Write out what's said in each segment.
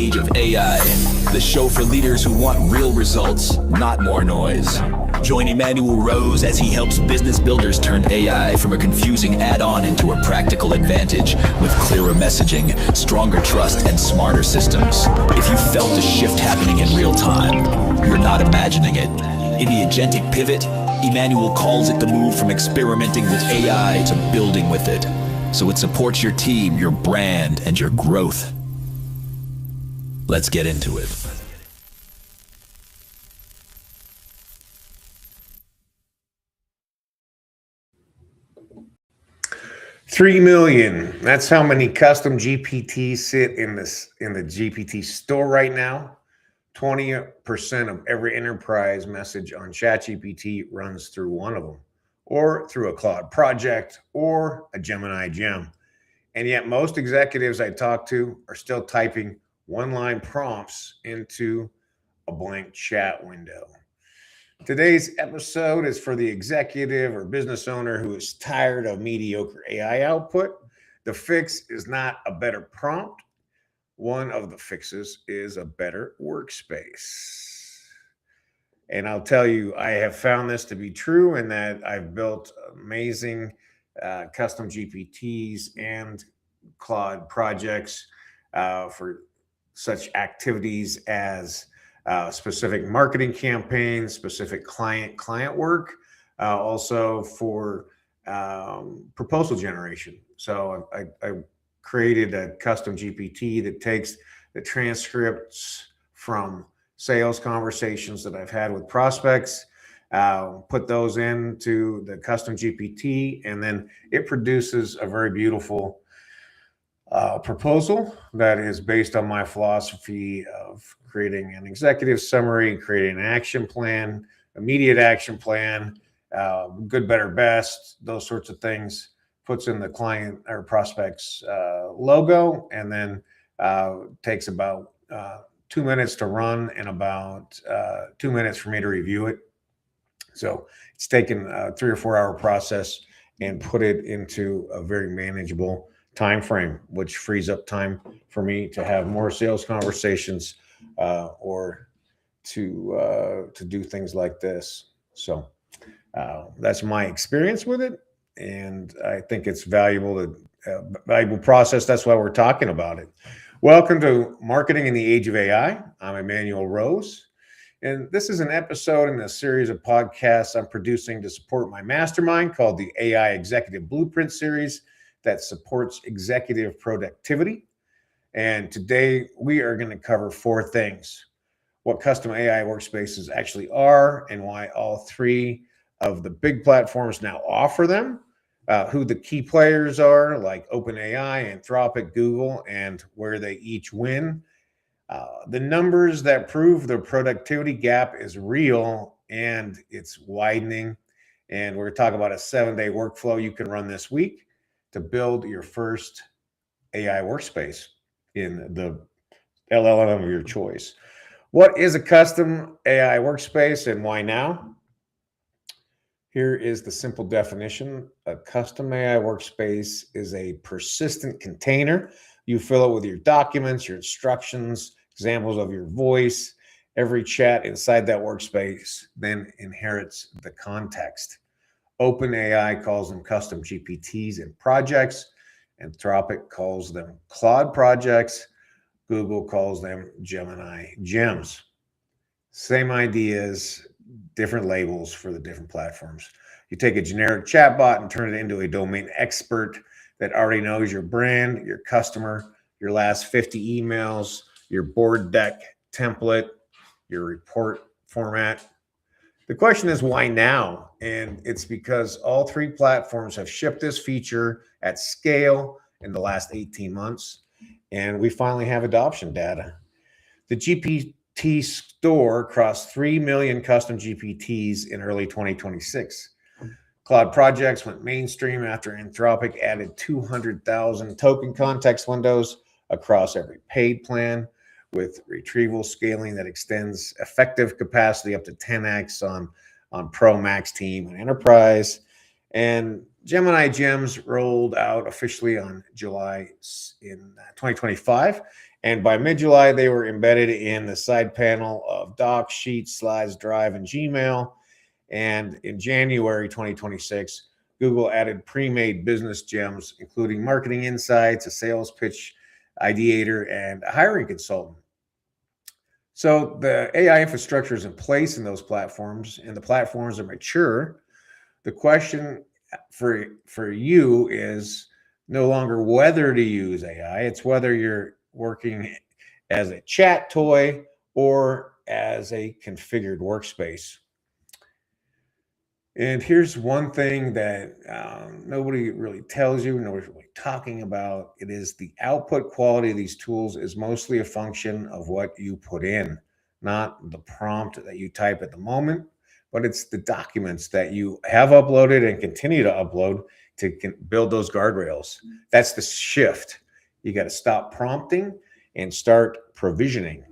age of AI, the show for leaders who want real results, not more noise. Join Emmanuel Rose as he helps business builders turn AI from a confusing add-on into a practical advantage with clearer messaging, stronger trust, and smarter systems. If you felt a shift happening in real time, you're not imagining it. In the agentic pivot, Emmanuel calls it the move from experimenting with AI to building with it, so it supports your team, your brand, and your growth. Let's get into it. $3 million. That's how many custom GPTs sit in the GPT Store right now. 20% of every enterprise message on ChatGPT runs through one of them, or through a Claude Project, or a Gemini Gem. And yet most executives I talk to are still typing one-line prompts into a blank chat window. Today's episode is for the executive or business owner who is tired of mediocre AI output. The fix is not a better prompt. One of the fixes is a better workspace. And I'll tell you, I have found this to be true in that I've built amazing custom GPTs and Claude projects for such activities as specific marketing campaigns, specific client work, also for proposal generation. So I created a custom GPT that takes the transcripts from sales conversations that I've had with prospects, put those into the custom GPT, and then it produces a very beautiful proposal that is based on my philosophy of creating an executive summary, creating an action plan, immediate action plan, good, better, best, those sorts of things, puts in the client or prospect's logo, and then takes about 2 minutes to run and about 2 minutes for me to review it. So it's taken a 3 or 4 hour process and put it into a very manageable time frame, which frees up time for me to have more sales conversations or to do things like this. So that's my experience with it, and I think it's valuable process. That's why we're talking about it. Welcome to Marketing in the Age of AI. I'm Emmanuel Rose, and this is an episode in a series of podcasts I'm producing to support my mastermind called the AI Executive Blueprint Series that supports executive productivity. And today we are going to cover 4 things: what custom AI workspaces actually are and why all 3 of the big platforms now offer them, who the key players are like OpenAI, Anthropic, Google, and where they each win. The numbers that prove the productivity gap is real and it's widening. And we're going to talk about a 7-day workflow you can run this week to build your first AI workspace in the LLM of your choice. What is a custom AI workspace and why now? Here is the simple definition. A custom AI workspace is a persistent container. You fill it with your documents, your instructions, examples of your voice. Every chat inside that workspace then inherits the context. OpenAI calls them custom GPTs and projects. Anthropic calls them Claude projects. Google calls them Gemini Gems. Same ideas, different labels for the different platforms. You take a generic chatbot and turn it into a domain expert that already knows your brand, your customer, your last 50 emails, your board deck template, your report format. The question is, why now? And it's because all 3 platforms have shipped this feature at scale in the last 18 months, and we finally have adoption data. The GPT Store crossed 3 million custom GPTs in early 2026. Claude projects went mainstream after Anthropic added 200,000 token context windows across every paid plan, with retrieval scaling that extends effective capacity up to 10x on Pro, Max, Team, and Enterprise. And Gemini Gems rolled out officially on July in 2025. And by mid-July, they were embedded in the side panel of Docs, Sheets, Slides, Drive, and Gmail. And in January 2026, Google added pre-made business gems, including marketing insights, a sales pitch ideator, and a hiring consultant. So the AI infrastructure is in place in those platforms, and the platforms are mature. The question for you is no longer whether to use AI, it's whether you're working as a chat toy or as a configured workspace. And here's one thing that nobody really tells you, nobody's really talking about. It is the output quality of these tools is mostly a function of what you put in, not the prompt that you type at the moment, but it's the documents that you have uploaded and continue to upload to build those guardrails. That's the shift. You got to stop prompting and start provisioning.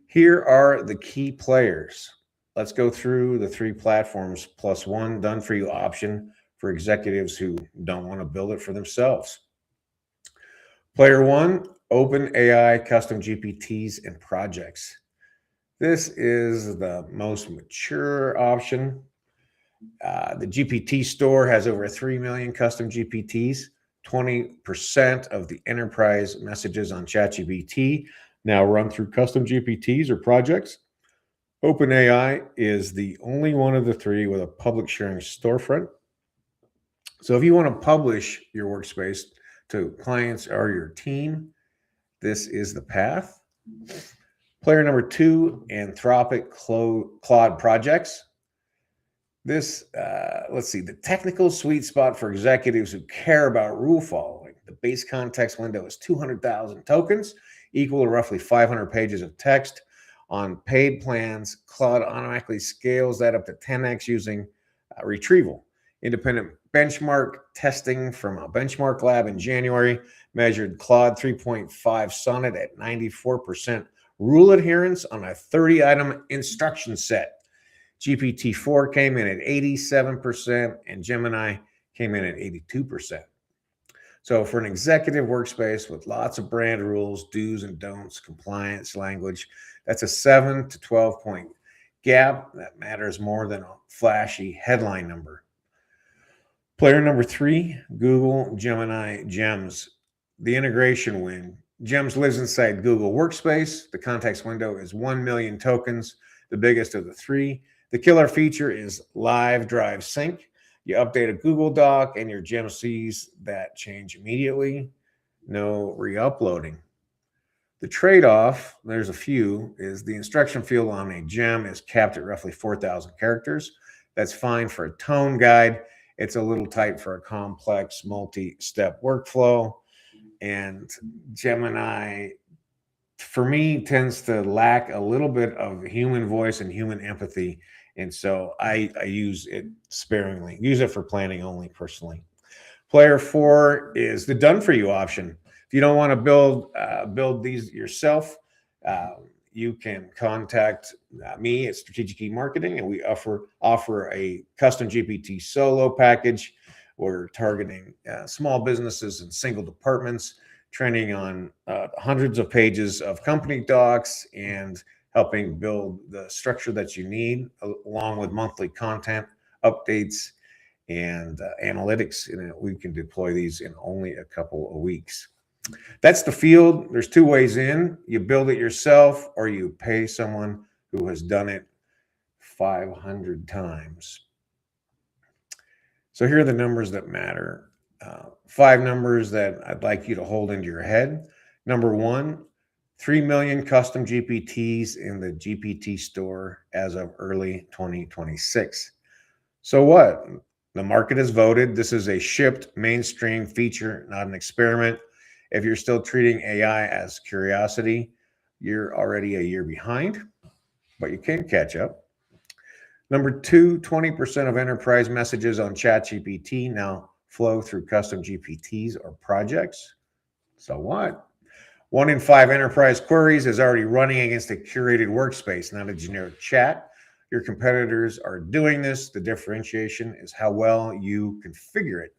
Here are the key players. Let's go through the 3 platforms plus 1 done-for-you option for executives who don't want to build it for themselves. Player 1, OpenAI custom GPTs and projects. This is the most mature option. The GPT Store has over 3 million custom GPTs. 20% of the enterprise messages on ChatGPT now run through custom GPTs or projects. OpenAI is the only one of the 3 with a public sharing storefront. So if you want to publish your workspace to clients or your team, this is the path. Player number 2, Anthropic Claude Projects. This, let's see, the technical sweet spot for executives who care about rule following. The base context window is 200,000 tokens, equal to roughly 500 pages of text. On paid plans, Claude automatically scales that up to 10x using retrieval. Independent benchmark testing from a benchmark lab in January measured Claude 3.5 Sonnet at 94% rule adherence on a 30-item instruction set. GPT-4 came in at 87%, and Gemini came in at 82%. So for an executive workspace with lots of brand rules, do's and don'ts, compliance language, that's a 7 to 12 point gap that matters more than a flashy headline number. Player number 3, Google Gemini Gems. The integration win. Gems lives inside Google Workspace. The context window is 1 million tokens, the biggest of the 3. The killer feature is live drive sync. You update a Google Doc and your gem sees that change immediately. No re-uploading. The trade-off, there's a few, is the instruction field on a gem is capped at roughly 4,000 characters. That's fine for a tone guide. It's a little tight for a complex multi-step workflow. And Gemini, for me, tends to lack a little bit of human voice and human empathy. And so I use it sparingly, use it for planning only personally. Player 4 is the done for you option. If you don't want to build these yourself, you can contact me at Strategic E-Marketing, and we offer a custom GPT solo package. We're targeting small businesses and single departments, training on hundreds of pages of company docs and helping build the structure that you need, along with monthly content updates and analytics. And we can deploy these in only a couple of weeks. That's the field. There's 2 ways in. You build it yourself or you pay someone who has done it 500 times. So here are the numbers that matter. 5 numbers that I'd like you to hold into your head. Number 1, 3 million custom GPTs in the GPT Store as of early 2026. So what? The market has voted. This is a shipped mainstream feature, not an experiment. If you're still treating AI as curiosity, you're already a year behind, but you can catch up. Number 2, 20% of enterprise messages on ChatGPT now flow through custom GPTs or projects. So what? 1 in 5 enterprise queries is already running against a curated workspace, not a generic chat. Your competitors are doing this. The differentiation is how well you configure it.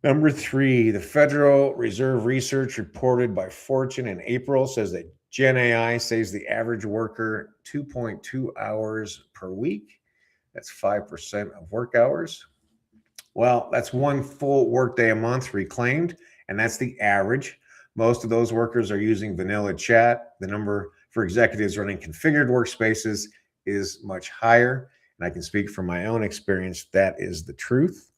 Number three, the Federal Reserve research reported by Fortune in April says that Gen AI saves the average worker 2.2 hours per week. That's 5% of work hours. Well, that's one full workday a month reclaimed, and that's the average. Most of those workers are using vanilla chat. The number for executives running configured workspaces is much higher. And I can speak from my own experience, that is the truth.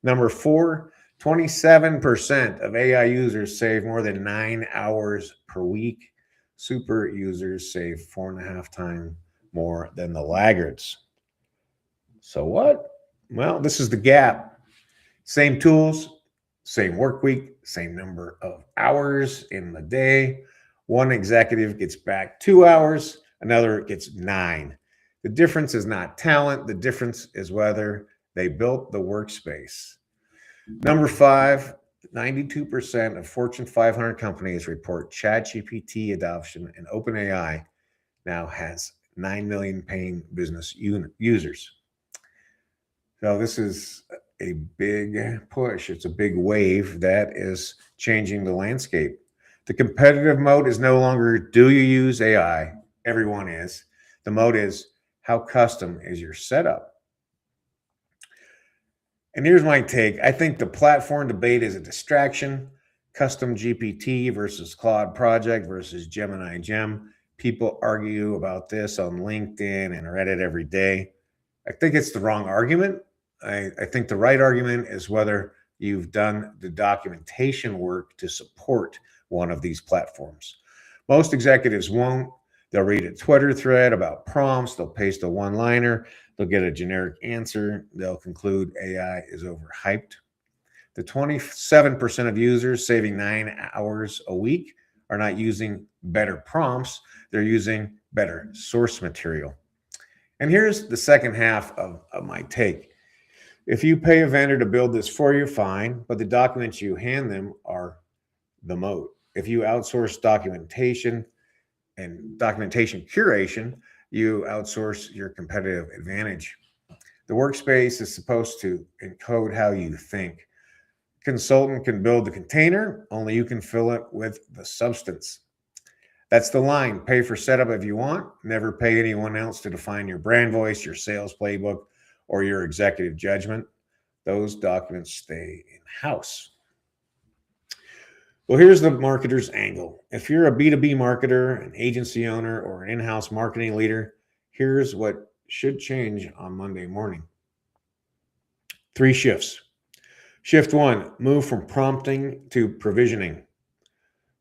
Number four, 27% of AI users save more than 9 hours per week. Super users save 4.5 times more than the laggards. So what? Well, this is the gap. Same tools, same work week, same number of hours in the day. One executive gets back 2 hours, another gets 9. The difference is not talent. The difference is whether they built the workspace. Number five, 92% of Fortune 500 companies report ChatGPT adoption, and OpenAI now has 9 million paying business users. So this is a big push. It's a big wave that is changing the landscape. The competitive mode is no longer, do you use AI? Everyone is. The mode is, how custom is your setup? And here's my take. I think the platform debate is a distraction. Custom GPT versus Claude Project versus Gemini Gem. People argue about this on LinkedIn and Reddit every day. I think it's the wrong argument. I think the right argument is whether you've done the documentation work to support one of these platforms. Most executives won't. They'll read a Twitter thread about prompts. They'll paste a one-liner. They'll get a generic answer. They'll conclude AI is overhyped. The 27% of users saving 9 hours a week are not using better prompts. They're using better source material. And here's the second half of my take. If you pay a vendor to build this for you, fine, but the documents you hand them are the moat. If you outsource documentation and documentation curation, you outsource your competitive advantage. The workspace is supposed to encode how you think. Consultant can build the container, only you can fill it with the substance. That's the line. Pay for setup if you want. Never pay anyone else to define your brand voice, your sales playbook, or your executive judgment. Those documents stay in-house. Well, here's the marketer's angle. If you're a B2B marketer, an agency owner, or an in-house marketing leader, here's what should change on Monday morning. 3 shifts. Shift 1, move from prompting to provisioning.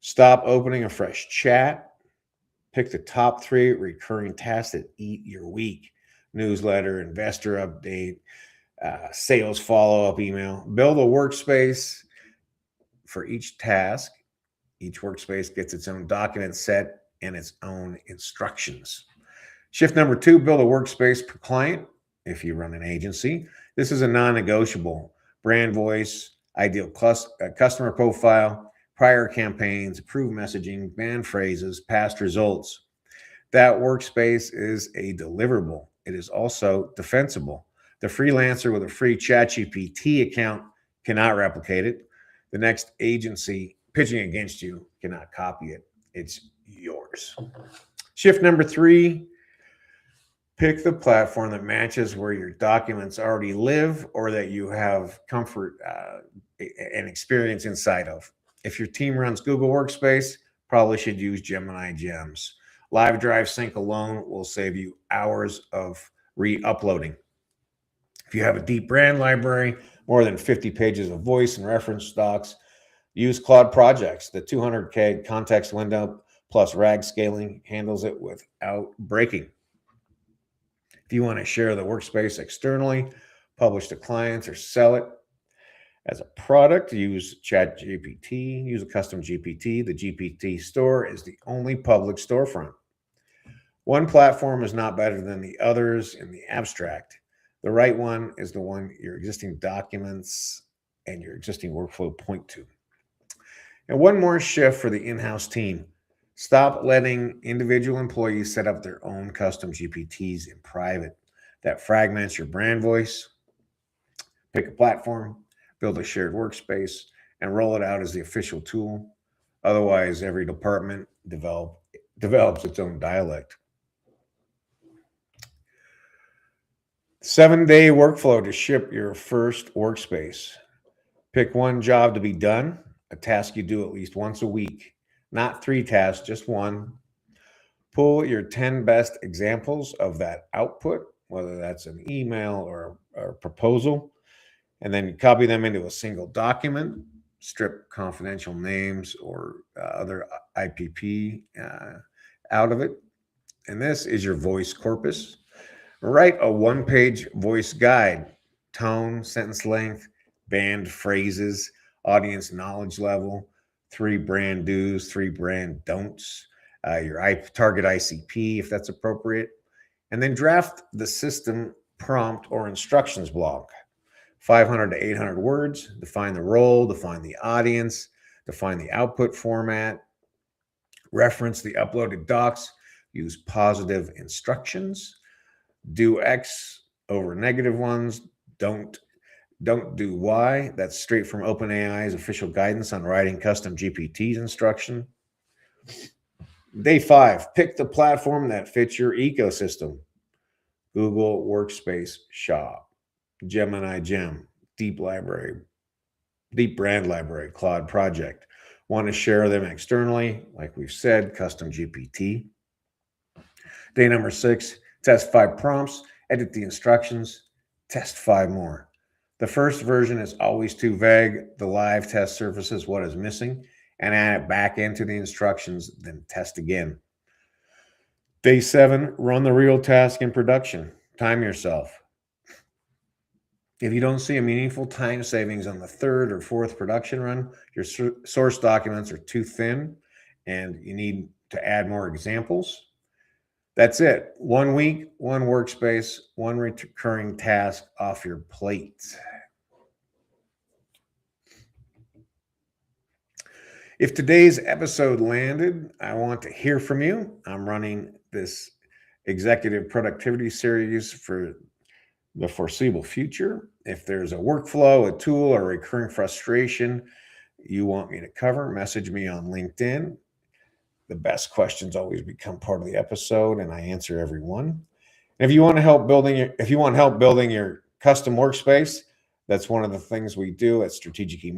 Stop opening a fresh chat. Pick the top 3 recurring tasks that eat your week. Newsletter, investor update, sales follow-up email. Build a workspace for each task. Each workspace gets its own document set and its own instructions. Shift number 2, build a workspace per client if you run an agency. This is a non-negotiable. Brand voice, ideal customer profile, prior campaigns, approved messaging, banned phrases, past results. That workspace is a deliverable. It is also defensible. The freelancer with a free ChatGPT account cannot replicate it. The next agency pitching against you cannot copy it. It's yours. Shift number 3, pick the platform that matches where your documents already live or that you have comfort and experience inside of. If your team runs Google Workspace, probably should use Gemini Gems. Live Drive Sync alone will save you hours of re-uploading. If you have a deep brand library, more than 50 pages of voice and reference docs, use Claude Projects. The 200K context window plus RAG scaling handles it without breaking. If you want to share the workspace externally, publish to clients, or sell it as a product, use ChatGPT, use a custom GPT. The GPT Store is the only public storefront. One platform is not better than the others in the abstract. The right one is the one your existing documents and your existing workflow point to. And one more shift for the in-house team. Stop letting individual employees set up their own custom GPTs in private. That fragments your brand voice. Pick a platform, build a shared workspace, and roll it out as the official tool. Otherwise, every department develops its own dialect. 7-day workflow to ship your first workspace. Pick one job to be done, a task you do at least once a week. Not 3 tasks, just one. Pull your 10 best examples of that output, whether that's an email or a proposal, and then copy them into a single document. Strip confidential names or other IPP out of it. And this is your voice corpus. Write a 1-page voice guide, tone, sentence length, banned phrases, audience knowledge level, 3 brand do's, 3 brand don'ts, your target ICP if that's appropriate, and then draft the system prompt or instructions block. 500 to 800 words, define the role, define the audience, define the output format, reference the uploaded docs, use positive instructions, do X over negative ones, don't do Y. That's straight from OpenAI's official guidance on writing custom GPTs instruction. Day 5, pick the platform that fits your ecosystem. Google Workspace Shop, Gemini Gem, Deep Brand Library, Claude Project. Want to share them externally, like we've said, custom GPT. Day number 6, test 5 prompts, edit the instructions, test 5 more. The first version is always too vague. The live test surfaces what is missing and add it back into the instructions, then test again. Day 7, run the real task in production. Time yourself. If you don't see a meaningful time savings on the 3rd or 4th production run, your source documents are too thin and you need to add more examples. That's it. 1 week, 1 workspace, 1 recurring task off your plate. If today's episode landed, I want to hear from you. I'm running this executive productivity series for the foreseeable future. If there's a workflow, a tool, or a recurring frustration you want me to cover, message me on LinkedIn. The best questions always become part of the episode, and I answer every one. And if you want help building your custom workspace, that's one of the things we do at Strategic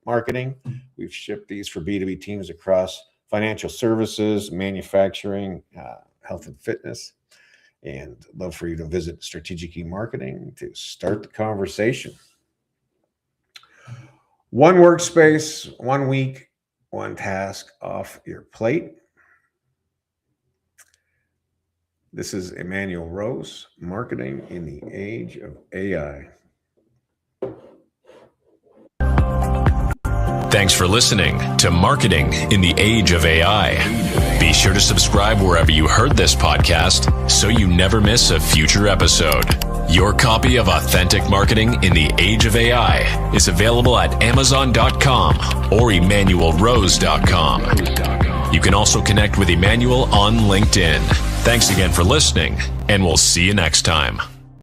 Marketing. We've shipped these for B2B teams across financial services, manufacturing, health and fitness. And love for you to visit Strategic Marketing to start the conversation. 1 workspace, 1 week, 1 task off your plate. This is Emmanuel Rose, Marketing in the Age of AI. Thanks for listening to Marketing in the Age of AI. Be sure to subscribe wherever you heard this podcast so you never miss a future episode. Your copy of Authentic Marketing in the Age of AI is available at Amazon.com or EmmanuelRose.com. You can also connect with Emmanuel on LinkedIn. Thanks again for listening, and we'll see you next time.